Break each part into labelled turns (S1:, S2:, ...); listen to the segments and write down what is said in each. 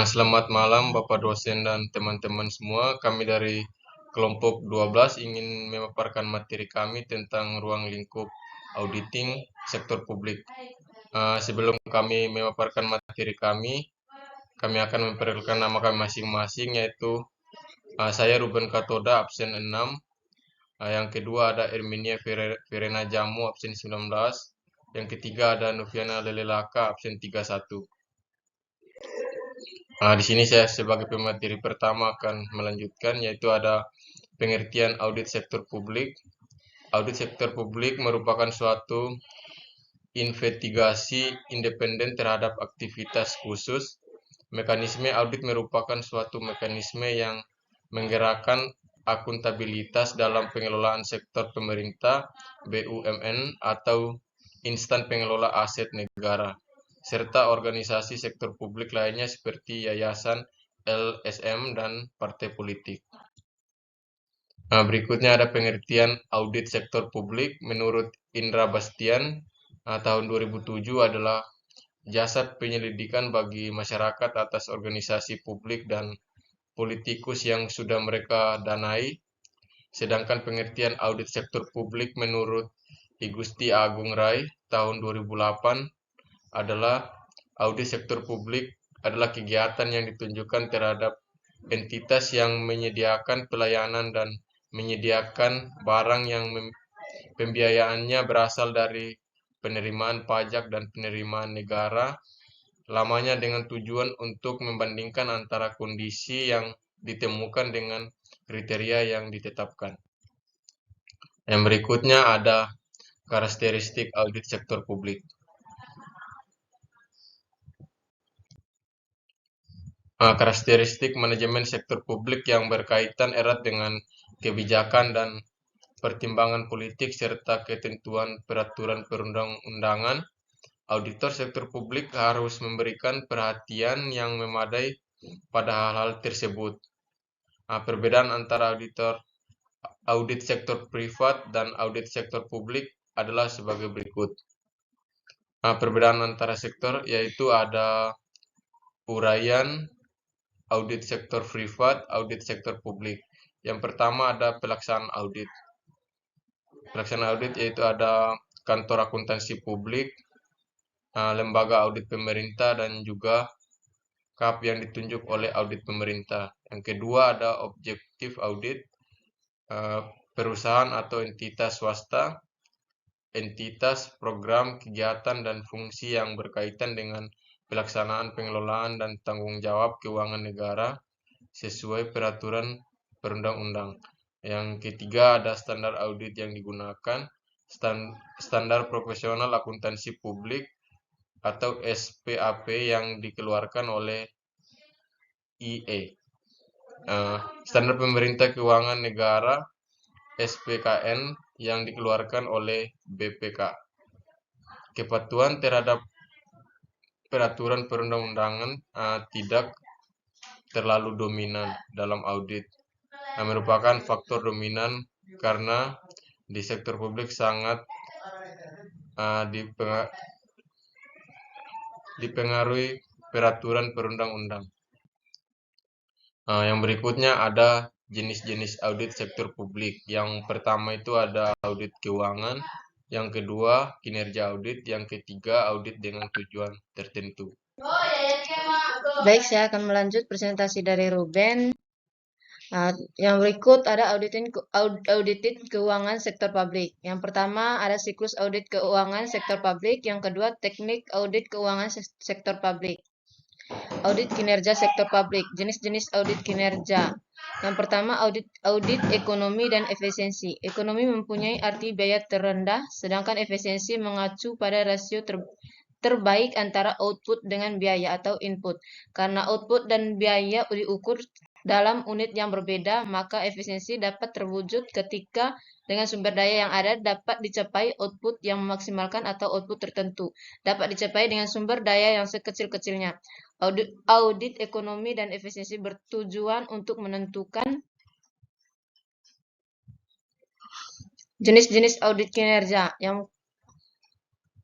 S1: Selamat malam Bapak dosen dan teman-teman semua. Kami dari kelompok 12 ingin memaparkan materi kami tentang ruang lingkup auditing sektor publik. Sebelum kami memaparkan materi kami akan memperkenalkan nama kami masing-masing, yaitu saya Ruben Katoda, absen 6. Yang kedua ada Erminia Verena Jamu, absen 19. Yang ketiga ada Noviana Lelelaka, absen 31. Di sini saya sebagai pemateri pertama akan melanjutkan, yaitu ada pengertian audit sektor publik. Audit sektor publik merupakan suatu investigasi independen terhadap aktivitas khusus. Mekanisme audit merupakan suatu mekanisme yang menggerakkan akuntabilitas dalam pengelolaan sektor pemerintah, BUMN, atau instan pengelola aset negara, serta organisasi sektor publik lainnya seperti yayasan, LSM, dan partai politik. Berikutnya ada pengertian audit sektor publik. Menurut Indra Bastian, tahun 2007 adalah jasa penyelidikan bagi masyarakat atas organisasi publik dan politikus yang sudah mereka danai. Sedangkan pengertian audit sektor publik menurut Igusti Agung Rai tahun 2008 adalah audit sektor publik adalah kegiatan yang ditunjukkan terhadap entitas yang menyediakan pelayanan dan menyediakan barang yang pembiayaannya berasal dari penerimaan pajak dan penerimaan negara, lamanya dengan tujuan untuk membandingkan antara kondisi yang ditemukan dengan kriteria yang ditetapkan. Yang berikutnya ada karakteristik audit sektor publik. Karakteristik manajemen sektor publik yang berkaitan erat dengan kebijakan dan pertimbangan politik serta ketentuan peraturan perundang-undangan. Auditor sektor publik harus memberikan perhatian yang memadai pada hal-hal tersebut. Perbedaan antara audit sektor privat dan audit sektor publik adalah sebagai berikut. Perbedaan antara sektor yaitu ada uraian audit sektor privat, audit sektor publik. Yang pertama ada pelaksanaan audit. Pelaksanaan audit yaitu ada kantor akuntansi publik, lembaga audit pemerintah, dan juga KAP yang ditunjuk oleh audit pemerintah. Yang kedua ada objektif audit, perusahaan atau entitas swasta, entitas, program, kegiatan, dan fungsi yang berkaitan dengan pelaksanaan pengelolaan dan tanggung jawab keuangan negara sesuai peraturan perundang-undang. Yang ketiga ada standar audit yang digunakan, standar profesional akuntansi publik atau SPAP yang dikeluarkan oleh IE. Standar pemerintah keuangan negara SPKN yang dikeluarkan oleh BPK. Kepatuhan terhadap peraturan perundang-undangan tidak terlalu dominan dalam audit. Merupakan faktor dominan karena di sektor publik sangat dipengaruhi peraturan perundang-undang. Yang berikutnya ada jenis-jenis audit sektor publik. Yang pertama itu ada audit keuangan, yang kedua kinerja audit, yang ketiga audit dengan tujuan tertentu.
S2: Baik, saya akan melanjut presentasi dari Ruben. Yang berikut ada audited keuangan sektor publik. Yang pertama ada siklus audit keuangan sektor publik. Yang kedua teknik audit keuangan sektor publik. Audit kinerja sektor publik. Jenis-jenis audit kinerja. Yang pertama audit ekonomi dan efisiensi. Ekonomi mempunyai arti biaya terendah, sedangkan efisiensi mengacu pada rasio terbaik antara output dengan biaya atau input. Karena output dan biaya diukur dalam unit yang berbeda, maka efisiensi dapat terwujud ketika dengan sumber daya yang ada dapat dicapai output yang memaksimalkan atau output tertentu dapat dicapai dengan sumber daya yang sekecil-kecilnya. Audit ekonomi dan efisiensi bertujuan untuk menentukan jenis-jenis audit kinerja. Yang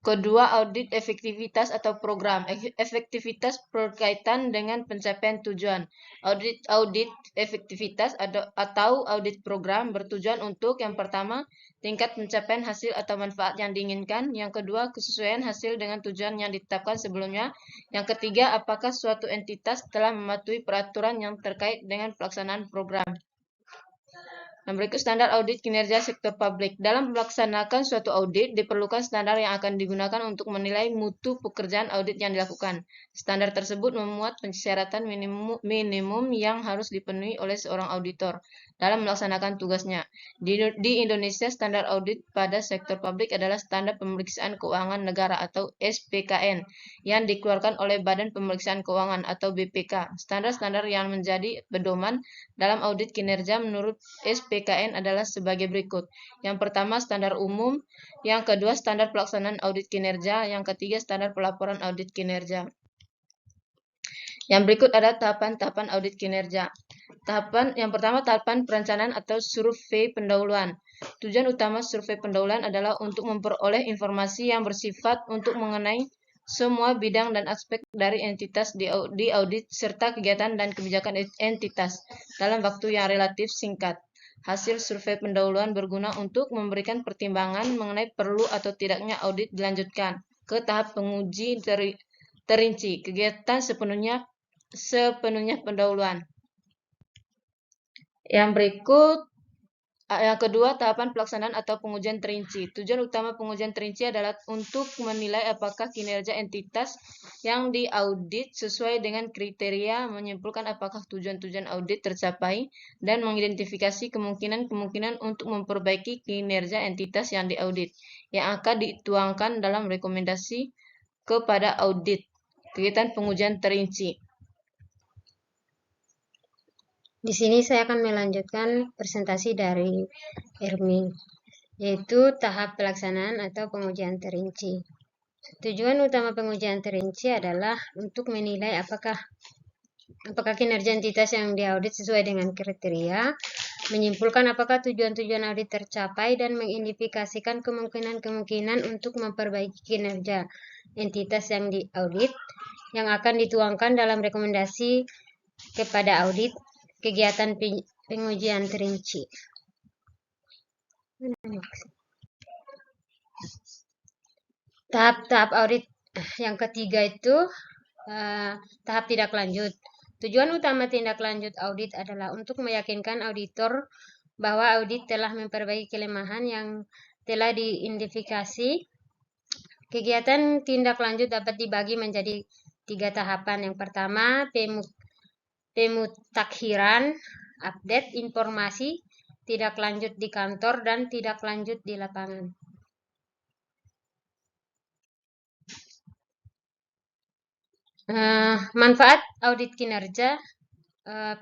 S2: Kedua, audit efektivitas atau program. Efektivitas berkaitan dengan pencapaian tujuan. Audit efektivitas atau audit program bertujuan untuk yang pertama, tingkat pencapaian hasil atau manfaat yang diinginkan. Yang kedua, kesesuaian hasil dengan tujuan yang ditetapkan sebelumnya. Yang ketiga, apakah suatu entitas telah mematuhi peraturan yang terkait dengan pelaksanaan program. Yang berikut standar audit kinerja sektor publik. Dalam melaksanakan suatu audit, diperlukan standar yang akan digunakan untuk menilai mutu pekerjaan audit yang dilakukan. Standar tersebut memuat persyaratan minimum yang harus dipenuhi oleh seorang auditor dalam melaksanakan tugasnya. Di Indonesia, standar audit pada sektor publik adalah Standar Pemeriksaan Keuangan Negara atau SPKN yang dikeluarkan oleh Badan Pemeriksaan Keuangan atau BPK. Standar-standar yang menjadi pedoman dalam audit kinerja menurut SPKN adalah sebagai berikut. Yang pertama, standar umum. Yang kedua, standar pelaksanaan audit kinerja. Yang ketiga, standar pelaporan audit kinerja. Yang berikut adalah tahapan-tahapan audit kinerja. Yang pertama, tahapan perencanaan atau survei pendahuluan. Tujuan utama survei pendahuluan adalah untuk memperoleh informasi yang bersifat untuk mengenai semua bidang dan aspek dari entitas di audit serta kegiatan dan kebijakan entitas dalam waktu yang relatif singkat. Hasil survei pendahuluan berguna untuk memberikan pertimbangan mengenai perlu atau tidaknya audit dilanjutkan ke tahap penguji terinci. Kegiatan sepenuhnya pendahuluan. Yang berikut, yang kedua, tahapan pelaksanaan atau pengujian terinci. Tujuan utama pengujian terinci adalah untuk menilai apakah kinerja entitas yang diaudit sesuai dengan kriteria, menyimpulkan apakah tujuan-tujuan audit tercapai, dan mengidentifikasi kemungkinan-kemungkinan untuk memperbaiki kinerja entitas yang diaudit, yang akan dituangkan dalam rekomendasi kepada audit. Kegiatan pengujian terinci.
S3: Di sini saya akan melanjutkan presentasi dari Ermi, yaitu tahap pelaksanaan atau pengujian terinci. Tujuan utama pengujian terinci adalah untuk menilai apakah kinerja entitas yang diaudit sesuai dengan kriteria, menyimpulkan apakah tujuan-tujuan audit tercapai, dan mengidentifikasikan kemungkinan-kemungkinan untuk memperbaiki kinerja entitas yang diaudit, yang akan dituangkan dalam rekomendasi kepada audit. Kegiatan pengujian terinci. Tahap-tahap audit yang ketiga itu tahap tindak lanjut. Tujuan utama tindak lanjut audit adalah untuk meyakinkan auditor bahwa audit telah memperbaiki kelemahan yang telah diidentifikasi. Kegiatan tindak lanjut dapat dibagi menjadi 3 tahapan. Yang pertama, pemutakhiran, update informasi, tindak lanjut di kantor, dan tindak lanjut di lapangan. Manfaat audit kinerja,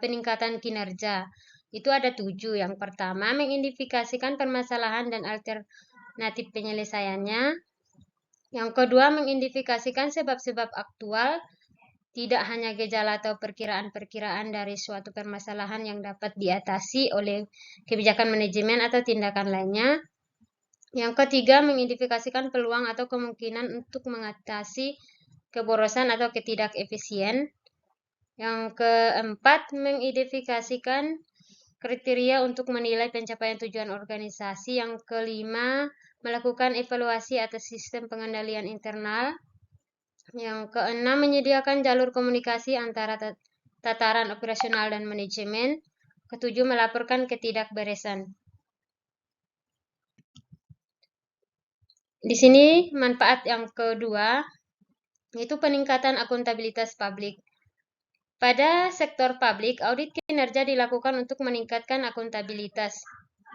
S3: peningkatan kinerja. Itu ada 7. Yang pertama, mengidentifikasikan permasalahan dan alternatif penyelesaiannya. Yang kedua, mengidentifikasikan sebab-sebab aktual, tidak hanya gejala atau perkiraan-perkiraan dari suatu permasalahan yang dapat diatasi oleh kebijakan manajemen atau tindakan lainnya. Yang ketiga, mengidentifikasikan peluang atau kemungkinan untuk mengatasi keborosan atau ketidakefisien. Yang keempat, mengidentifikasikan kriteria untuk menilai pencapaian tujuan organisasi. Yang kelima, melakukan evaluasi atas sistem pengendalian internal. Yang keenam, menyediakan jalur komunikasi antara tataran operasional dan manajemen. Ketujuh, melaporkan ketidakberesan. Di sini manfaat yang kedua, yaitu peningkatan akuntabilitas publik. Pada sektor publik, audit kinerja dilakukan untuk meningkatkan akuntabilitas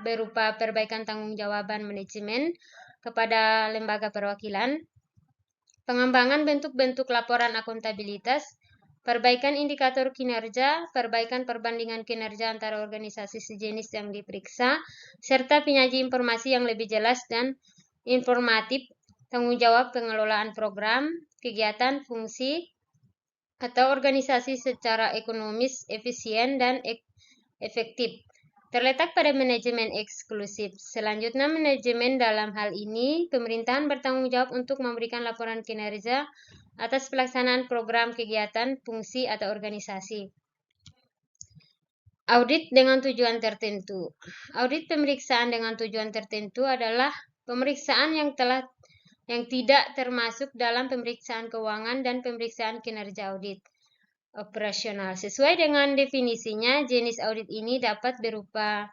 S3: berupa perbaikan tanggung-jawaban manajemen kepada lembaga perwakilan, pengembangan bentuk-bentuk laporan akuntabilitas, perbaikan indikator kinerja, perbaikan perbandingan kinerja antara organisasi sejenis yang diperiksa, serta penyaji informasi yang lebih jelas dan informatif, tanggung jawab pengelolaan program, kegiatan, fungsi, atau organisasi secara ekonomis, efisien, dan efektif. terletak pada manajemen eksklusif. Selanjutnya, manajemen dalam hal ini, pemerintahan bertanggung jawab untuk memberikan laporan kinerja atas pelaksanaan program kegiatan, fungsi, atau organisasi. Audit dengan tujuan tertentu. Audit pemeriksaan dengan tujuan tertentu adalah pemeriksaan yang tidak termasuk dalam pemeriksaan keuangan dan pemeriksaan kinerja audit operasional. Sesuai dengan definisinya, jenis audit ini dapat berupa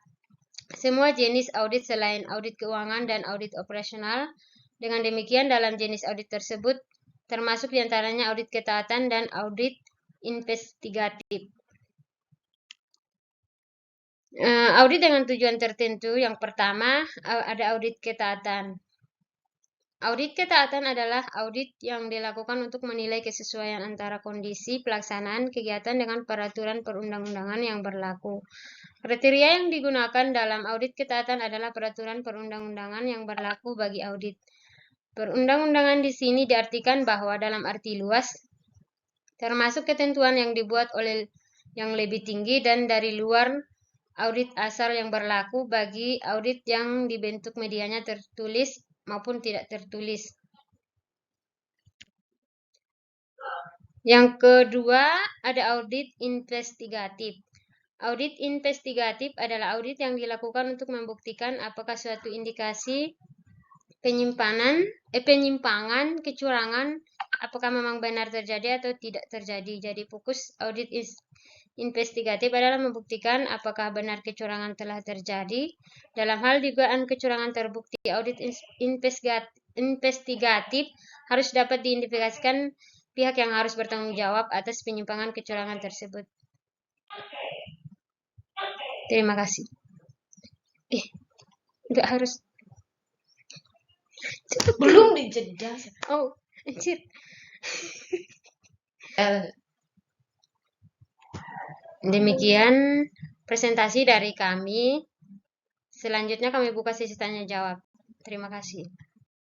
S3: semua jenis audit selain audit keuangan dan audit operasional. Dengan demikian, dalam jenis audit tersebut termasuk diantaranya audit ketaatan dan audit investigatif. Audit dengan tujuan tertentu, yang pertama ada audit ketaatan. Audit ketaatan adalah audit yang dilakukan untuk menilai kesesuaian antara kondisi pelaksanaan kegiatan dengan peraturan perundang-undangan yang berlaku. Kriteria yang digunakan dalam audit ketaatan adalah peraturan perundang-undangan yang berlaku bagi audit. Perundang-undangan di sini diartikan bahwa dalam arti luas, termasuk ketentuan yang dibuat oleh yang lebih tinggi dan dari luar audit asal yang berlaku bagi audit yang dibentuk medianya tertulis maupun tidak tertulis. Yang kedua, ada audit investigatif. Audit investigatif adalah audit yang dilakukan untuk membuktikan apakah suatu indikasi penyimpangan, kecurangan, apakah memang benar terjadi atau tidak terjadi. Jadi fokus audit investigatif adalah membuktikan apakah benar kecurangan telah terjadi. Dalam hal dugaan kecurangan terbukti, audit investigatif harus dapat diidentifikasikan pihak yang harus bertanggung jawab atas penyimpangan kecurangan tersebut. Terima kasih. Enggak harus.
S2: Belum dijeda.
S3: Oh, anjir. Demikian presentasi dari kami. Selanjutnya kami buka sesi tanya jawab. Terima kasih.